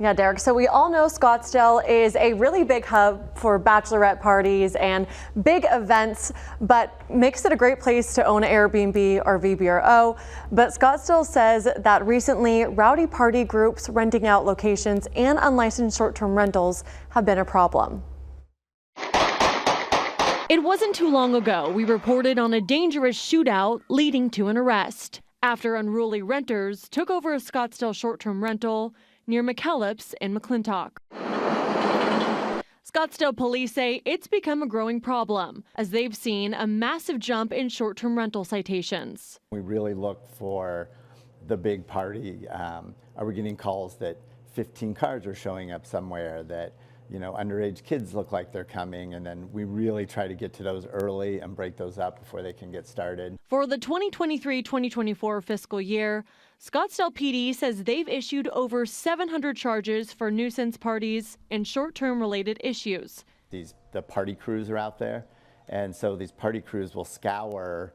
Yeah, Derek. So we all know Scottsdale is a really big hub for bachelorette parties and big events, but makes it a great place to own an Airbnb or VRBO. But Scottsdale says that recently rowdy party groups renting out locations and unlicensed short-term rentals have been a problem. It wasn't too long ago we reported on a dangerous shootout leading to an arrest after unruly renters took over a Scottsdale short-term rental near McKellips in McClintock. Scottsdale police say it's become a growing problem as they've seen a massive jump in short-term rental citations. We really look for the big party. Are we getting calls that 15 cars are showing up somewhere, that underage kids look like they're coming, and then we really try to get to those early and break those up before they can get started. For the 2023-2024 fiscal year, Scottsdale PD says they've issued over 700 charges for nuisance parties and short-term related issues. The party crews are out there, and so these party crews will scour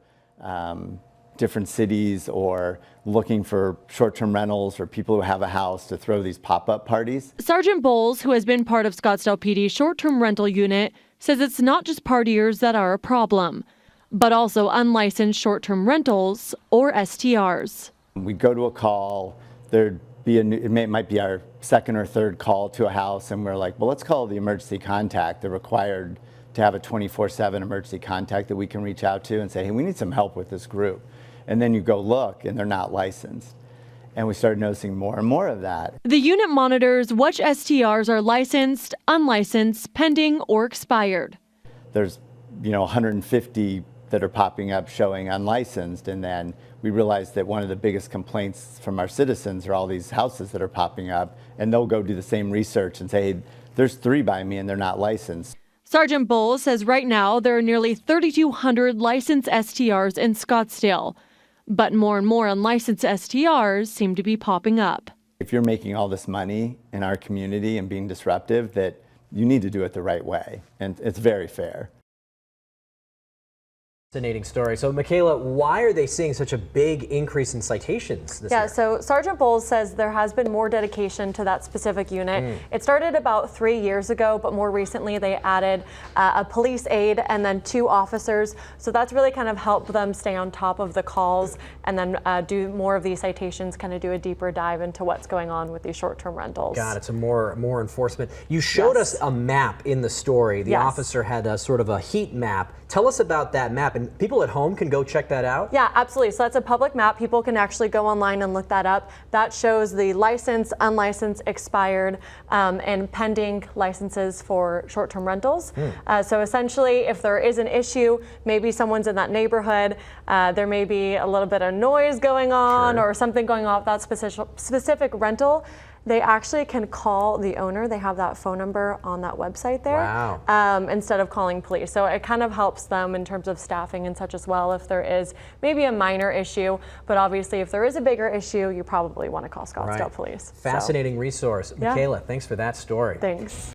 different cities or looking for short-term rentals or people who have a house to throw these pop-up parties. Sergeant Bowles, who has been part of Scottsdale PD's short-term rental unit, says it's not just partiers that are a problem, but also unlicensed short-term rentals or STRs. We go to a call, it might be our second or third call to a house, and we're like, well, let's call the emergency contact. They're required to have a 24/7 emergency contact that we can reach out to and say, hey, we need some help with this group. And then you go look, and they're not licensed. And we started noticing more and more of that. The unit monitors which STRs are licensed, unlicensed, pending, or expired. There's 150 that are popping up showing unlicensed, and then we realized that one of the biggest complaints from our citizens are all these houses that are popping up, and they'll go do the same research and say, hey, there's 3 by me and they're not licensed. Sergeant Bowles says right now there are nearly 3,200 licensed STRs in Scottsdale, but more and more unlicensed STRs seem to be popping up. If you're making all this money in our community and being disruptive, that you need to do it the right way, and it's very fair. Fascinating story. So, Michaela, why are they seeing such a big increase in citations this year? So Sergeant Bowles says there has been more dedication to that specific unit. It started about 3 years ago, but more recently they added a police aide and then 2 officers. So that's really kind of helped them stay on top of the calls and then do more of these citations, kind of do a deeper dive into what's going on with these short-term rentals. Got it. So more enforcement. You showed us a map in the story. The officer had a sort of a heat map. Tell us about that map, and people at home can go check that out? Yeah, absolutely. So that's a public map. People can actually go online and look that up. That shows the licensed, unlicensed, expired, and pending licenses for short-term rentals. So essentially, if there is an issue, maybe someone's in that neighborhood, there may be a little bit of noise going on or something going on with that specific rental, they actually can call the owner. They have that phone number on that website there. Wow. Instead of calling police. So it kind of helps them in terms of staffing and such as well if there is maybe a minor issue. But obviously if there is a bigger issue, you probably want to call Scottsdale Police. Fascinating resource. Michaela, thanks for that story. Thanks.